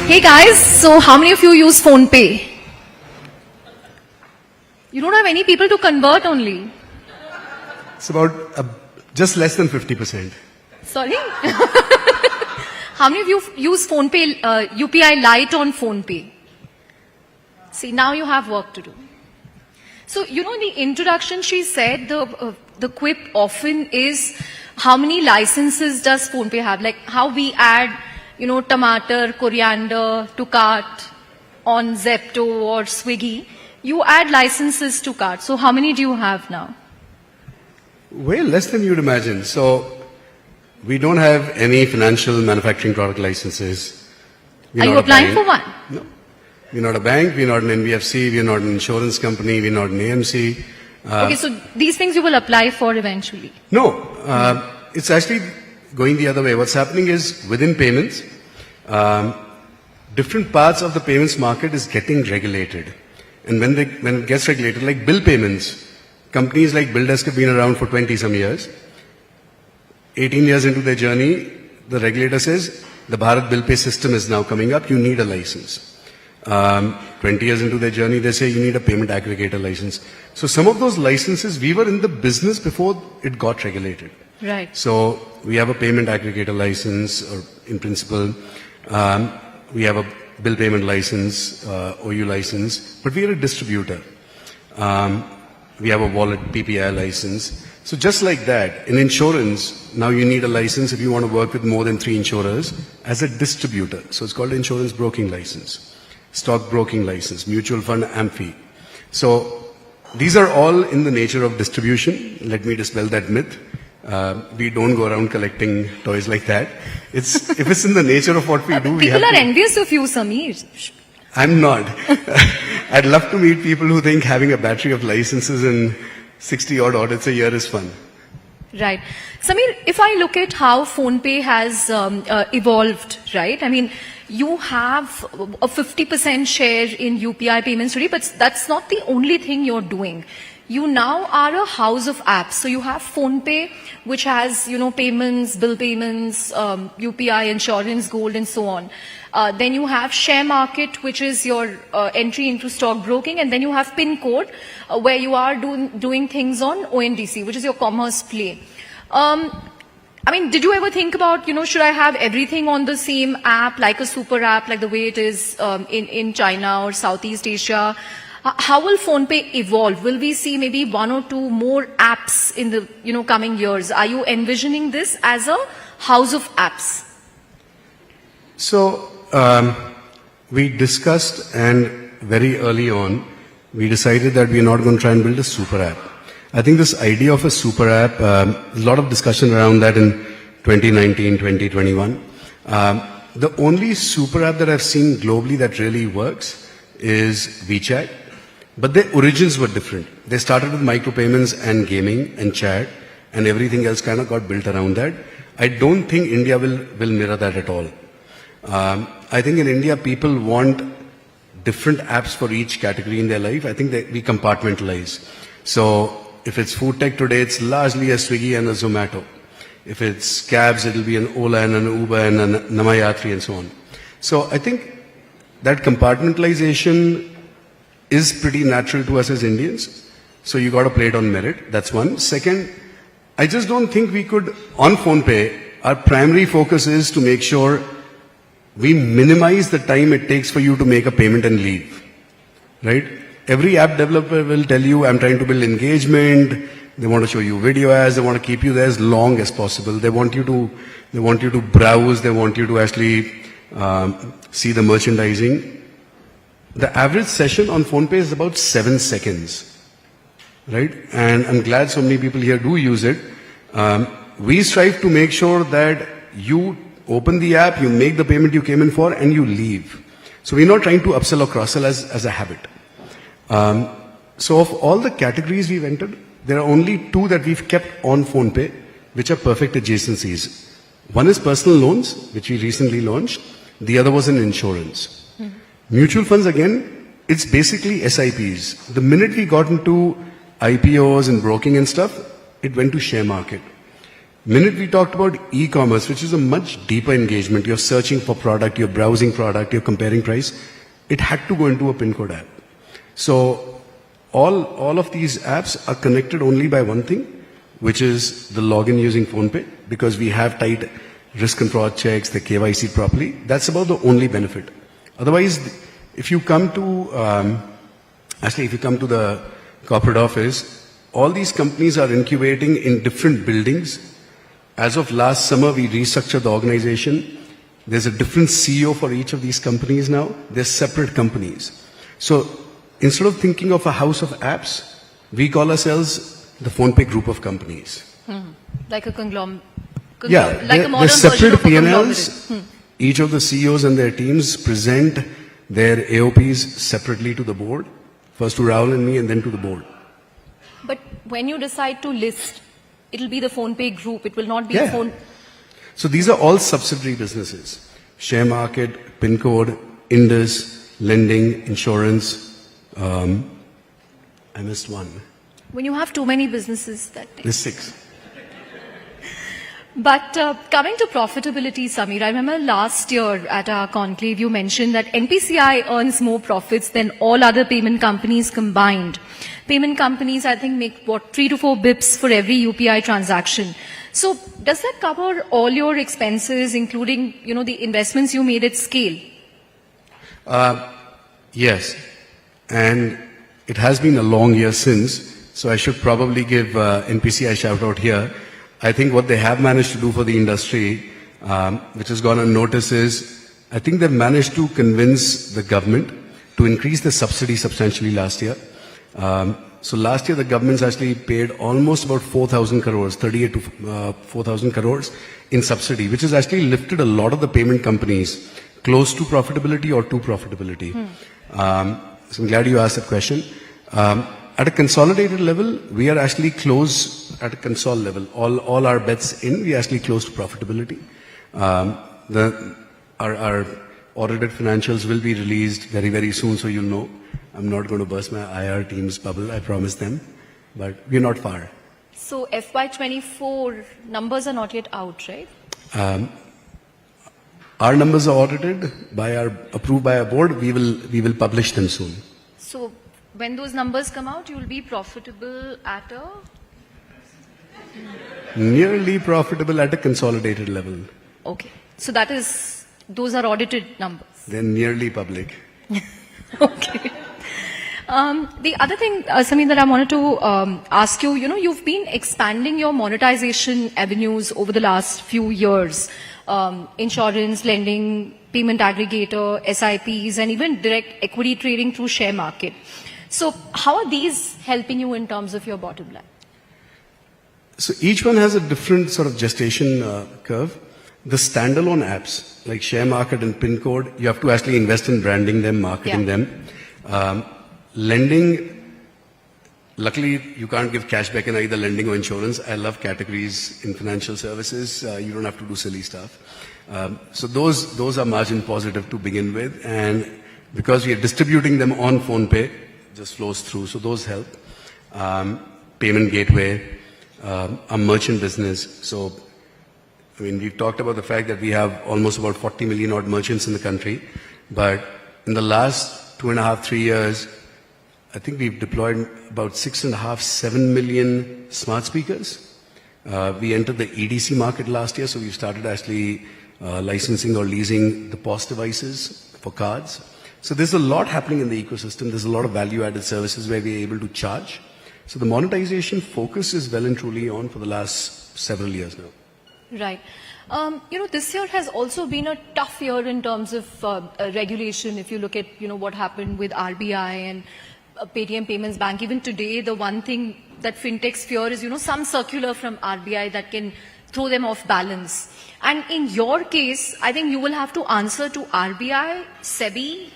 Hey guys, so how many of you use PhonePe? You don't have any people to convert only. It's about just less than 50%. Sorry? How many of you use PhonePe, UPI Lite on PhonePe? See, now you have work to do. So, you know, in the introduction she said the quip often is how many licenses does PhonePe have? Like how we add, you know, tomato, coriander to cart on Zepto or Swiggy. You add licenses to cart. So how many do you have now? Way less than you'd imagine. So we don't have any financial manufacturing product licenses. Are you applying for one? No. We're not a bank, we're not an NBFC, we're not an insurance company, we're not an AMC. Okay, so these things you will apply for eventually? No, it's actually going the other way. What's happening is within payments, different parts of the payments market is getting regulated. And when it gets regulated, like bill payments, companies like BillDesk have been around for 20 some years. 18 years into their journey, the regulator says the Bharat Bill Pay system is now coming up, you need a license. 20 years into their journey, they say you need a payment aggregator license. So some of those licenses, we were in the business before it got regulated. Right. So we have a payment aggregator license, or in principle, we have a bill payment license, OU license, but we are a distributor. We have a wallet PPI license. So just like that, in insurance, now you need a license if you want to work with more than 3 insurers as a distributor. So it's called insurance broking license, stock broking license, mutual fund AMFI. So these are all in the nature of distribution. Let me dispel that myth. We don't go around collecting toys like that. If it's in the nature of what we do, we have People are envious of you, Sameer. I'm not. I'd love to meet people who think having a battery of licenses and 60 odd audits a year is fun. Right. Sameer, if I look at how PhonePe has evolved, right? I mean, you have a 50% share in UPI payments today, but that's not the only thing you're doing. You now are a house of apps. So you have PhonePe, which has, you know, payments, bill payments, UPI, insurance, gold, and so on. Then you have Share Market, which is your entry into stock broking, and then you have PinCode, where you are doing things on ONDC, which is your commerce play. I mean, did you ever think about, you know, should I have everything on the same app, like a super app, like the way it is in China or Southeast Asia? How will PhonePe evolve? Will we see maybe 1 or 2 more apps in the, you know, coming years? Are you envisioning this as a house of apps? So we discussed, and very early on, we decided that we're not going to try and build a super app. I think this idea of a super app, a lot of discussion around that in 2019, 2021. The only super app that I've seen globally that really works is WeChat. But their origins were different. They started with micropayments and gaming and chat, and everything else kind of got built around that. I don't think India will mirror that at all. I think in India, people want different apps for each category in their life. I think that we compartmentalize. So if it's food tech today, it's largely a Swiggy and a Zomato. If it's cabs, it'll be an Ola and an Uber and a Namayatri and so on. So I think that compartmentalization is pretty natural to us as Indians. So you got to play it on merit. That's one. Second, I just don't think we could, on PhonePe, our primary focus is to make sure we minimize the time it takes for you to make a payment and leave. Right? Every app developer will tell you, I'm trying to build engagement. They want to show you video ads. They want to keep you there as long as possible. They want you to browse. They want you to actually see the merchandising. The average session on PhonePe is about 7 seconds, right? And I'm glad so many people here do use it. We strive to make sure that you open the app, you make the payment you came in for, and you leave. So we're not trying to upsell or cross-sell as a habit. So of all the categories we've entered, there are only 2 that we've kept on PhonePe, which are perfect adjacencies. One is personal loans, which we recently launched. The other was in insurance. Mutual funds, again, it's basically SIPs. The minute we got into IPOs and broking and stuff, it went to share market. Minute we talked about e-commerce, which is a much deeper engagement. You're searching for product, you're browsing product, you're comparing price. It had to go into a PIN code app. So all of these apps are connected only by one thing, which is the login using PhonePe, because we have tight risk and fraud checks, the KYC properly. That's about the only benefit. Otherwise, if you come to, if you come to the corporate office, all these companies are incubating in different buildings. As of last summer, we restructured the organization. There's a different CEO for each of these companies now. They're separate companies. So instead of thinking of a house of apps, we call ourselves the PhonePe group of companies. Like a conglomerate. Yeah, like a they're modern separate version of a P&Ls. conglomerate. Each of the CEOs and their teams present their AOPs separately to the board. First to Rahul and me, and then to the board. But when you decide to list, it'll be the PhonePe group. It will not be a phone. So these are all subsidiary businesses. Share market, PIN code, Indus, lending, insurance. I missed one. When you have too many businesses, that. There's 6. But coming to profitability, Samir, I remember last year at our conclave, you mentioned that NPCI earns more profits than all other payment companies combined. Payment companies, I think, make 3 to 4 bips for every UPI transaction. So does that cover all your expenses, including, the investments you made at scale? Yes. And it has been a long year since, so I should probably give NPCI a shout out here. I think what they have managed to do for the industry, which has gone unnoticed, is I think they've managed to convince the government to increase the subsidy substantially last year. So last year the government's actually paid almost about 4,000 crores, 38 to 4,000 crores in subsidy, which has actually lifted a lot of the payment companies close to profitability or to profitability. So I'm glad you asked that question. At a consolidated level, we are actually close at a console level. All our bets in, we are actually close to profitability. Our audited financials will be released very, very soon, so you'll know. I'm not going to burst my IR team's bubble, I promise them, but we're not far. So FY24 numbers are not yet out, right? Our numbers are audited approved by our board. We will publish them soon. So when those numbers come out, you will be profitable at a? Nearly profitable at a consolidated level. Okay. So those are audited numbers. They're nearly public. Okay. The other thing, Samir, that I wanted to ask you, you've been expanding your monetization avenues over the last few years. Insurance, lending, payment aggregator, SIPs, and even direct equity trading through share market. So how are these helping you in terms of your bottom line? So each one has a different sort of gestation curve. The standalone apps, like share market and PIN code, you have to actually invest in branding them, marketing them. Lending, luckily you can't give cashback in either lending or insurance. I love categories in financial services. You don't have to do silly stuff. So those are margin positive to begin with. And because we are distributing them on PhonePe, just flows through. So those help. Payment gateway, a merchant business. So, we've talked about the fact that we have almost about 40 million odd merchants in the country. But in the last 2.5, 3 years, I think we've deployed about 6.5, 7 million smart speakers. We entered the EDC market last year, so we started actually licensing or leasing the POS devices for cards. So there's a lot happening in the ecosystem. There's a lot of value-added services where we're able to charge. So the monetization focus is well and truly on for the last several years now. Right. This year has also been a tough year in terms of regulation. If you look at, what happened with RBI and Paytm Payments Bank, even today, the one thing that fintechs fear is, some circular from RBI that can throw them off balance. And in your case, I think you will have to answer to RBI, SEBI,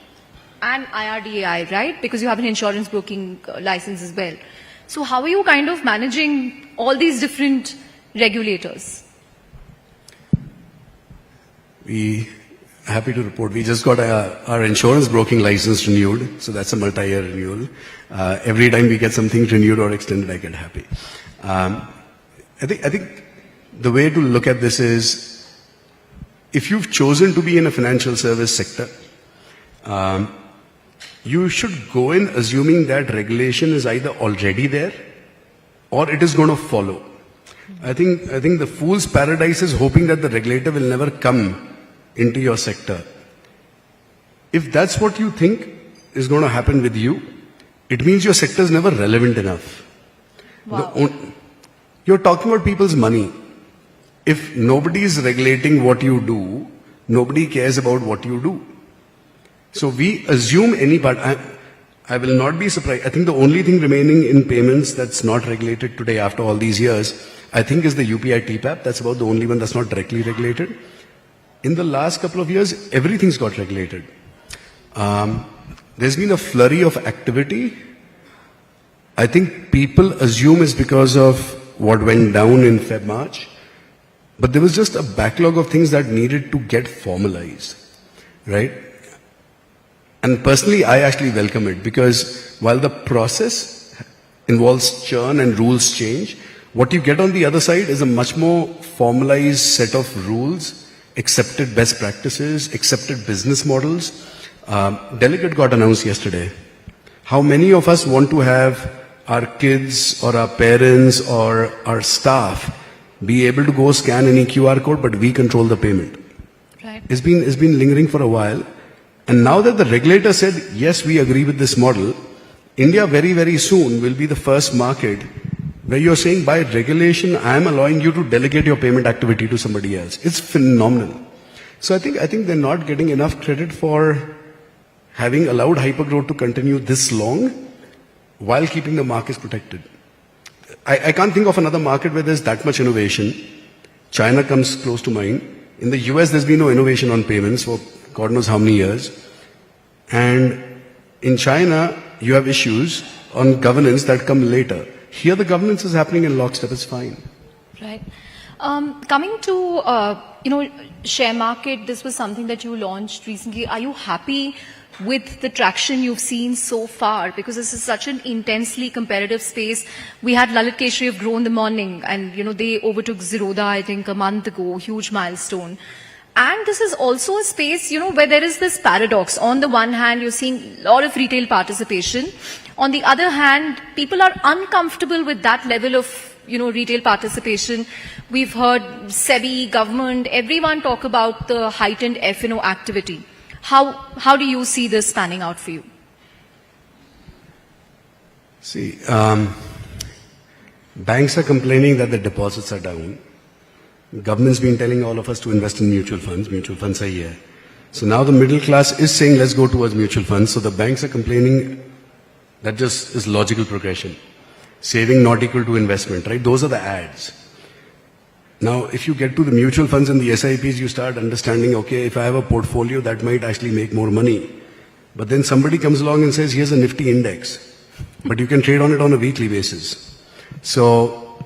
and IRDAI, right? Because you have an insurance broking license as well. So how are you kind of managing all these different regulators? Happy to report, we just got our insurance broking license renewed, so that's a multi-year renewal. Every time we get something renewed or extended, I get happy. I think the way to look at this is, if you've chosen to be in a financial service sector, you should go in assuming that regulation is either already there or it is going to follow. I think the fool's paradise is hoping that the regulator will never come into your sector. If that's what you think is going to happen with you, it means your sector is never relevant enough. Wow. You're talking about people's money. If nobody is regulating what you do, nobody cares about what you do. So we assume any part. I will not be surprised. I think the only thing remaining in payments that's not regulated today after all these years, I think, is the UPI TPAP. That's about the only one that's not directly regulated. In the last couple of years, everything's got regulated. There's been a flurry of activity. I think people assume it's because of what went down in Feb-March. But there was just a backlog of things that needed to get formalized, right? And personally, I actually welcome it, because while the process involves churn and rules change, what you get on the other side is a much more formalized set of rules, accepted best practices, accepted business models. Delegate got announced yesterday. How many of us want to have our kids or our parents or our staff be able to go scan any QR code, but we control the payment? Right. It's been lingering for a while. And now that the regulator said, yes, we agree with this model, India very, very soon will be the first market where you're saying, by regulation, I am allowing you to delegate your payment activity to somebody else. It's phenomenal. So I think they're not getting enough credit for having allowed hypergrowth to continue this long while keeping the markets protected. I can't think of another market where there's that much innovation. China comes close to mind. In the US, there's been no innovation on payments for God knows how many years. And in China, you have issues on governance that come later. Here, the governance is happening in lockstep. It's fine. Right. Coming to, share market, this was something that you launched recently. Are you happy with the traction you've seen so far? Because this is such an intensely competitive space. We had Lalit Keshri of Grow in the Morning, and, they overtook Zerodha, I think, a month ago, huge milestone. And this is also a space, where there is this paradox. On the one hand, you're seeing a lot of retail participation. On the other hand, people are uncomfortable with that level of, retail participation. We've heard SEBI, government, everyone talk about the heightened F&O activity. How do you see this panning out for you? See, banks are complaining that the deposits are down. Government's been telling all of us to invest in mutual funds. Mutual funds are here. So now the middle class is saying, let's go towards mutual funds. So the banks are complaining. That just is logical progression. Saving not equal to investment, right? Those are the ads. Now, if you get to the mutual funds and the SIPs, you start understanding, okay, if I have a portfolio, that might actually make more money. But then somebody comes along and says, here's a Nifty index. But you can trade on it on a weekly basis. So,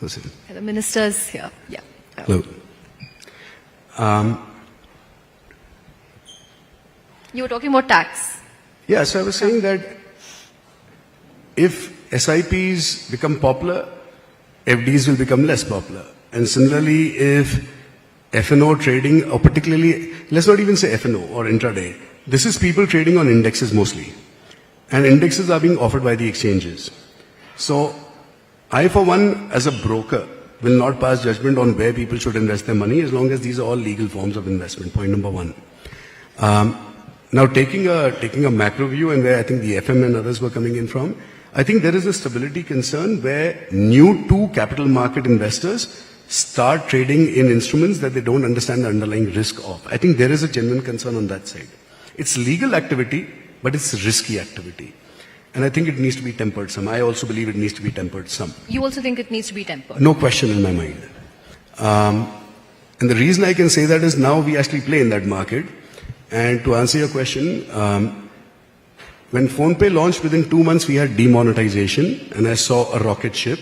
listen. The minister's here. Yeah. Hello. You were talking about tax. Yeah, so I was saying that if SIPs become popular, FDs will become less popular. And similarly, if F&O trading, or particularly, let's not even say F&O or intraday, this is people trading on indexes mostly. And indexes are being offered by the exchanges. So, I, for one, as a broker, will not pass judgment on where people should invest their money, as long as these are all legal forms of investment, point number one. Now, taking a macro view, and where I think the FM and others were coming in from, I think there is a stability concern where new to capital market investors start trading in instruments that they don't understand the underlying risk of. I think there is a genuine concern on that side. It's legal activity, but it's risky activity. And I think it needs to be tempered some. I also believe it needs to be tempered some. You also think it needs to be tempered? No question in my mind. And the reason I can say that is now we actually play in that market. And to answer your question, when PhonePe launched, within 2 months we had demonetization, and I saw a rocket ship.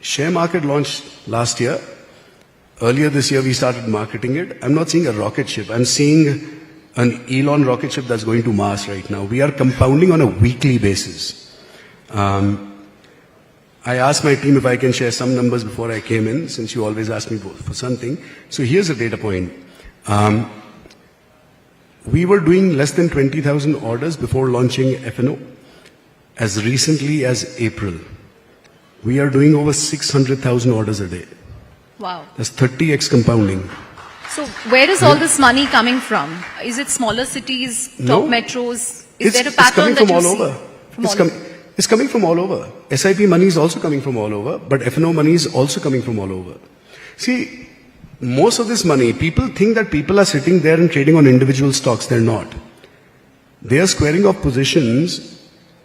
Share market launched last year. Earlier this year we started marketing it. I'm not seeing a rocket ship. I'm seeing an Elon rocket ship that's going to Mars right now. We are compounding on a weekly basis. I I asked my team if I can share some numbers before I came in, since you always ask me for something. So here's a data point. We were doing less than 20,000 orders before launching F&O. As recently as April, we are doing over 600,000 orders a day. Wow. That's 30x compounding. So where is all this money coming from? Is it smaller cities, top No. metros? Is there a pattern that you see? From all over. It's coming from all over. SIP money is also coming from all over, but F&O money is also coming from all over. See, most of this money, people think that people are sitting there and trading on individual stocks. They're not. They are squaring off positions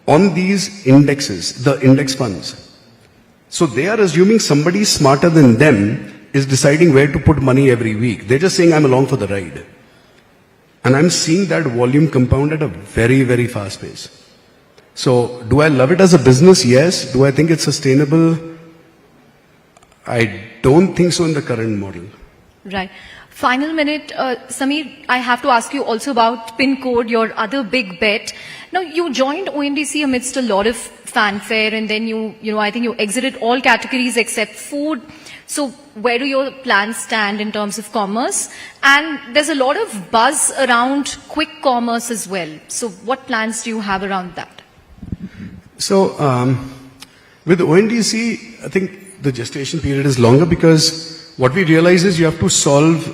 on these indexes, the index funds. So they are assuming somebody smarter than them is deciding where to put money every week. They're just saying, I'm along for the ride. And I'm seeing that volume compound at a very, very fast pace. So do I love it as a business? Yes. Do I think it's sustainable? I don't think so in the current model. Right. Final minute, Sameer, I have to ask you also about PIN code, your other big bet. Now, you joined ONDC amidst a lot of fanfare, and then I think you exited all categories except food. So where do your plans stand in terms of commerce? And there's a lot of buzz around quick commerce as well. So what plans do you have around that? So with ONDC, I think the gestation period is longer because what we realize is you have to solve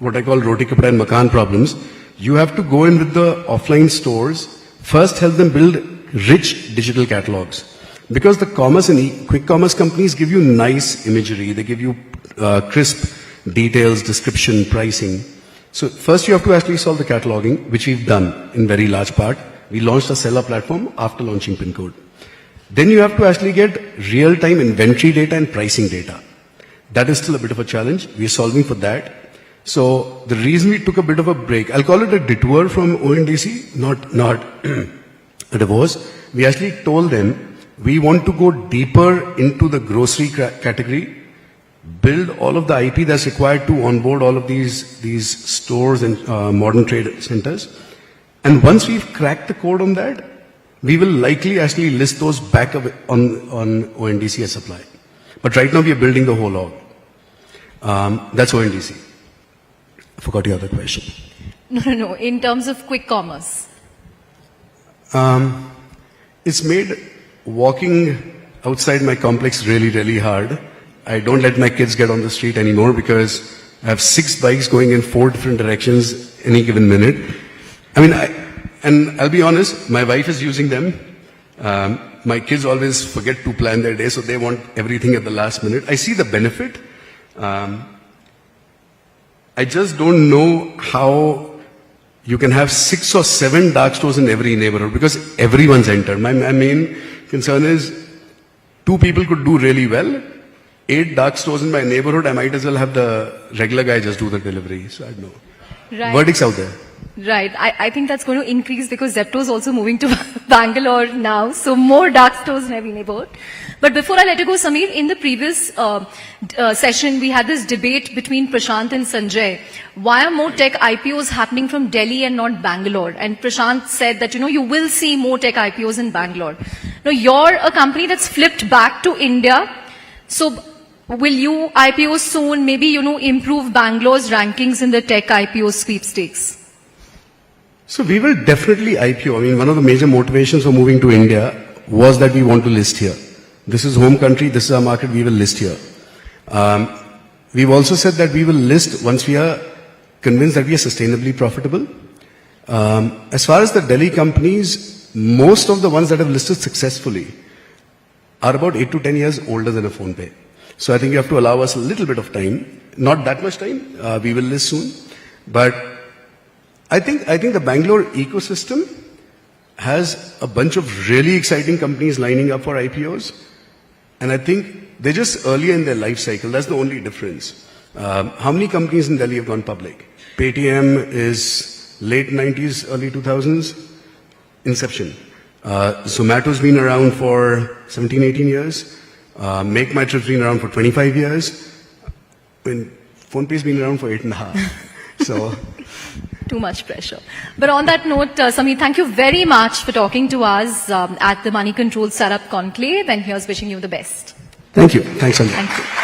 what I call roti kapda and makan problems. You have to go in with the offline stores, first help them build rich digital catalogs. Because the commerce and quick commerce companies give you nice imagery, they give you crisp details, description, pricing. So first you have to actually solve the cataloging, which we've done in very large part. We launched a seller platform after launching PIN code. Then you have to actually get real-time inventory data and pricing data. That is still a bit of a challenge. We are solving for that. So the reason we took a bit of a break, I'll call it a detour from ONDC, not a divorce. We actually told them we want to go deeper into the grocery category, build all of the IP that's required to onboard all of these stores and modern trade centers. And once we've cracked the code on that, we will likely actually list those back on ONDC as supply. But right now we are building the whole org. That's ONDC. I forgot your other question. No. In terms of quick commerce. It's made walking outside my complex really, really hard. I don't let my kids get on the street anymore because I have 6 bikes going in 4 different directions any given minute. I mean, and I'll be honest, my wife is using them. My kids always forget to plan their day, so they want everything at the last minute. I see the benefit. I just don't know how you can have 6 or 7 dark stores in every neighborhood because everyone's entered. My main concern is 2 people could do really well. 8 dark stores in my neighborhood, I might as well have the regular guy just do the delivery. So I don't know. Right. Verdicts out there. Right. I think that's going to increase because Zepto is also moving to Bangalore now. So more dark stores in every neighborhood. But before I let you go, Sameer, in the previous session, we had this debate between Prashant and Sanjay. Why are more tech IPOs happening from Delhi and not Bangalore? And Prashant said that, you will see more tech IPOs in Bangalore. Now, you're a company that's flipped back to India. So will you IPO soon, maybe, improve Bangalore's rankings in the tech IPO sweepstakes? So we will definitely IPO. I mean, one of the major motivations for moving to India was that we want to list here. This is home country, this is our market, we will list here. We've also said that we will list once we are convinced that we are sustainably profitable. As far as the Delhi companies, most of the ones that have listed successfully are about 8 to 10 years older than a PhonePe. So I think you have to allow us a little bit of time. Not that much time. We will list soon. But I think the Bangalore ecosystem has a bunch of really exciting companies lining up for IPOs. And I think they're just earlier in their life cycle. That's the only difference. How many companies in Delhi have gone public? Paytm is late 90s, early 2000s, inception. Zomato's been around for 17, 18 years. Make My Trip's been around for 25 years. And PhonePe's been around for 8.5. So too much pressure. But on that note, Sameer, thank you very much for talking to us at the Money Control Startup Conclave, and here's wishing you the best. Thank you. Thanks, Sanjay. Thank you.